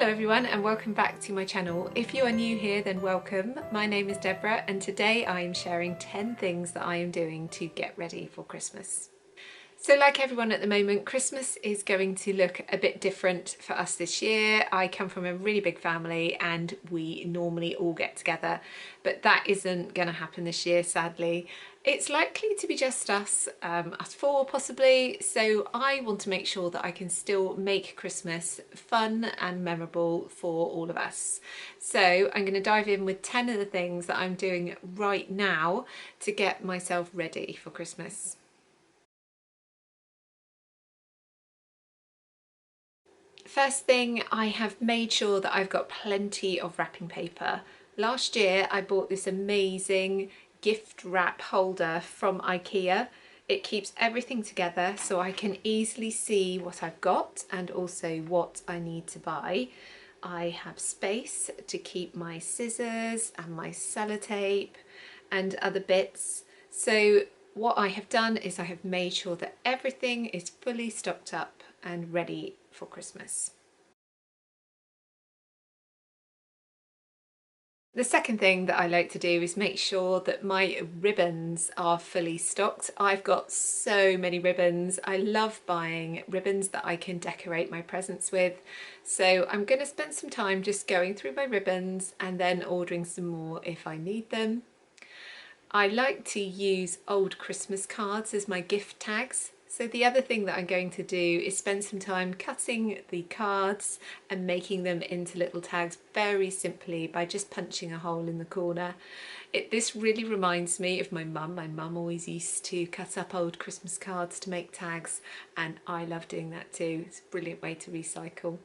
Hello everyone and welcome back to my channel. If you are new here, then welcome. My name is Deborah and today I am sharing 10 things that I am doing to get ready for Christmas. So like everyone at the moment, Christmas is going to look a bit different for us this year. I come from a really big family and we normally all get together, but that isn't going to happen this year, sadly. It's likely to be just us, us four possibly, so I want to make sure that I can still make Christmas fun and memorable for all of us. So I'm going to dive in with 10 of the things that I'm doing right now to get myself ready for Christmas. First thing, I have made sure that I've got plenty of wrapping paper. Last year I bought this amazing gift wrap holder from IKEA. It keeps everything together so I can easily see what I've got and also what I need to buy. I have space to keep my scissors and my sellotape and other bits. So what I have done is I have made sure that everything is fully stocked up and ready for Christmas. The second thing that I like to do is make sure that my ribbons are fully stocked. I've got so many ribbons. I love buying ribbons that I can decorate my presents with. So I'm going to spend some time just going through my ribbons and then ordering some more if I need them. I like to use old Christmas cards as my gift tags. So the other thing that I'm going to do is spend some time cutting the cards and making them into little tags very simply by just punching a hole in the corner. This really reminds me of my mum. My mum always used to cut up old Christmas cards to make tags, and I love doing that too. It's a brilliant way to recycle.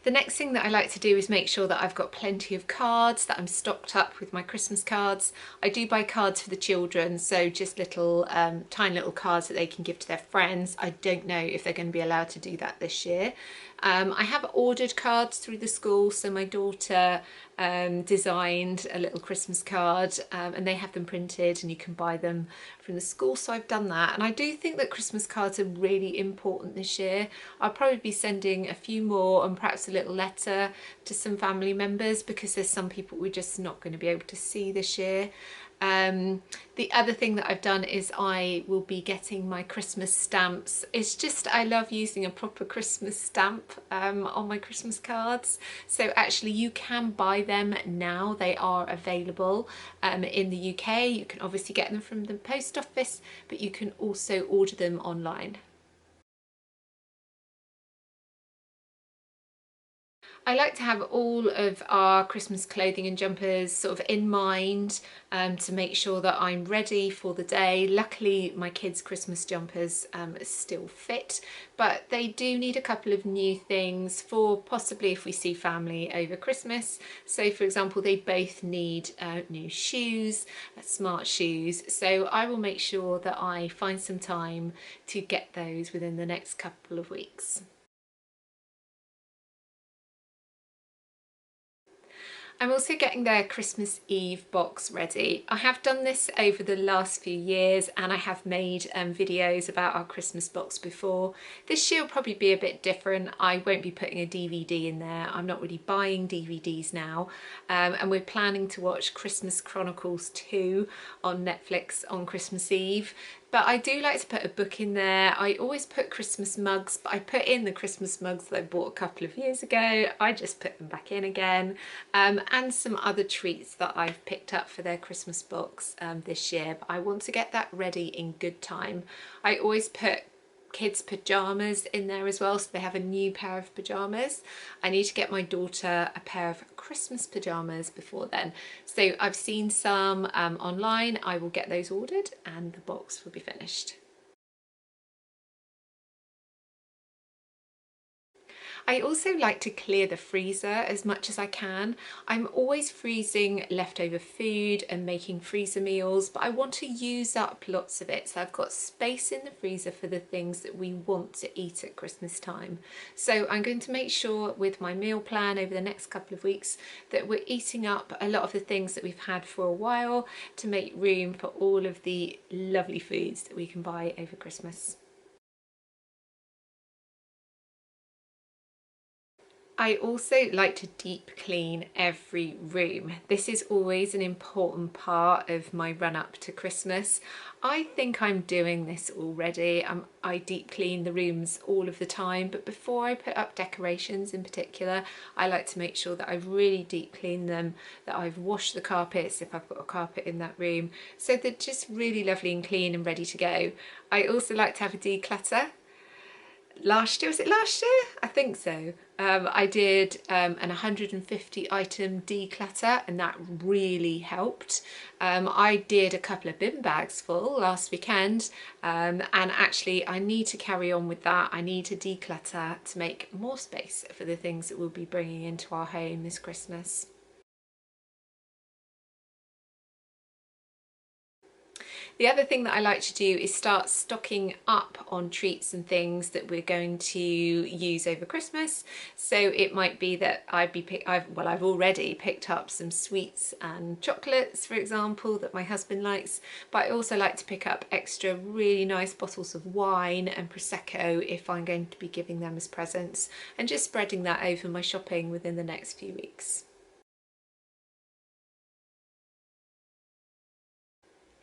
The next thing that I like to do is make sure that I've got plenty of cards, that I'm stocked up with my Christmas cards. I do buy cards for the children, so just little tiny little cards that they can give to their friends. I don't know if they're going to be allowed to do that this year. I have ordered cards through the school, so my daughter designed a little Christmas card and they have them printed and you can buy them from the school, so I've done that. And I do think that Christmas cards are really important this year. I'll probably be sending a few more and perhaps a little letter to some family members because there's some people we're just not going to be able to see this year. The other thing that I've done is I will be getting my Christmas stamps. It's just, I love using a proper Christmas stamp on my Christmas cards. So actually you can buy them now. They are available in the UK. You can obviously get them from the post office, but you can also order them online. I like to have all of our Christmas clothing and jumpers sort of in mind to make sure that I'm ready for the day. Luckily my kids' Christmas jumpers still fit, but they do need a couple of new things for possibly if we see family over Christmas. So for example, they both need new shoes, smart shoes. So I will make sure that I find some time to get those within the next couple of weeks. I'm also getting their Christmas Eve box ready. I have done this over the last few years and I have made videos about our Christmas box before. This year will probably be a bit different. I won't be putting a DVD in there. I'm not really buying DVDs now, and we're planning to watch Christmas Chronicles 2 on Netflix on Christmas Eve. But I do like to put a book in there. I always put Christmas mugs, but I put in the Christmas mugs that I bought a couple of years ago. I just put them back in again. And some other treats that I've picked up for their Christmas box this year. But I want to get that ready in good time. I always put kids' pyjamas in there as well, so they have a new pair of pyjamas. I need to get my daughter a pair of Christmas pyjamas before then. So I've seen some online. I will get those ordered and the box will be finished. I also like to clear the freezer as much as I can. I'm always freezing leftover food and making freezer meals, but I want to use up lots of it. So I've got space in the freezer for the things that we want to eat at Christmas time. So I'm going to make sure with my meal plan over the next couple of weeks that we're eating up a lot of the things that we've had for a while to make room for all of the lovely foods that we can buy over Christmas. I also like to deep clean every room. This is always an important part of my run up to Christmas. I think I'm doing this already. I deep clean the rooms all of the time, but before I put up decorations in particular, I like to make sure that I've really deep cleaned them, that I've washed the carpets if I've got a carpet in that room, so they're just really lovely and clean and ready to go. I also like to have a declutter. Last year, was it last year? I think so. I did an 150 item declutter, and that really helped. I did a couple of bin bags full last weekend, and actually I need to carry on with that. I need to declutter to make more space for the things that we'll be bringing into our home this Christmas. The other thing that I like to do is start stocking up on treats and things that we're going to use over Christmas. So it might be that I've already picked up some sweets and chocolates, for example, that my husband likes, but I also like to pick up extra really nice bottles of wine and Prosecco if I'm going to be giving them as presents, and just spreading that over my shopping within the next few weeks.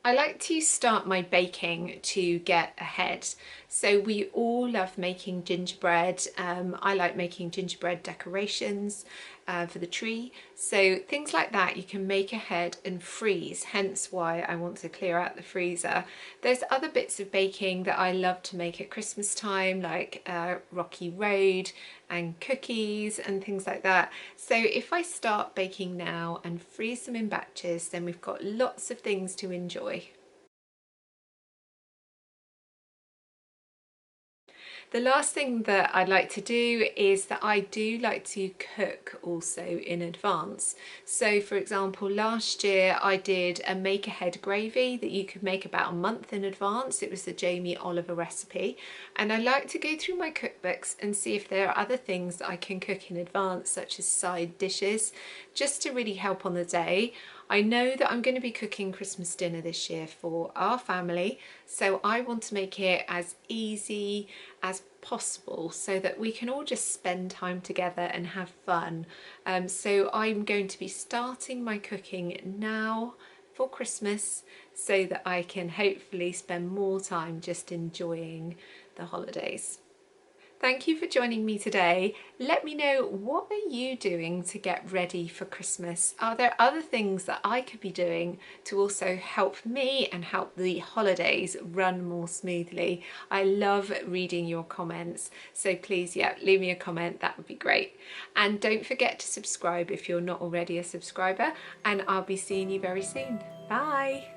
I like to start my baking to get ahead. So we all love making gingerbread. I like making gingerbread decorations for the tree. So things like that you can make ahead and freeze, hence why I want to clear out the freezer. There's other bits of baking that I love to make at Christmas time, like Rocky Road and cookies and things like that. So if I start baking now and freeze them in batches, then we've got lots of things to enjoy. The last thing that I'd like to do is that I do like to cook also in advance. So for example, last year I did a make ahead gravy that you could make about a month in advance. It was the Jamie Oliver recipe. And I like to go through my cookbooks and see if there are other things that I can cook in advance, such as side dishes, just to really help on the day. I know that I'm going to be cooking Christmas dinner this year for our family, so I want to make it as easy as possible so that we can all just spend time together and have fun. So I'm going to be starting my cooking now for Christmas so that I can hopefully spend more time just enjoying the holidays. Thank you for joining me today. Let me know, what are you doing to get ready for Christmas? Are there other things that I could be doing to also help me and help the holidays run more smoothly? I love reading your comments, so please, yeah, leave me a comment, that would be great. And don't forget to subscribe if you're not already a subscriber, and I'll be seeing you very soon. Bye.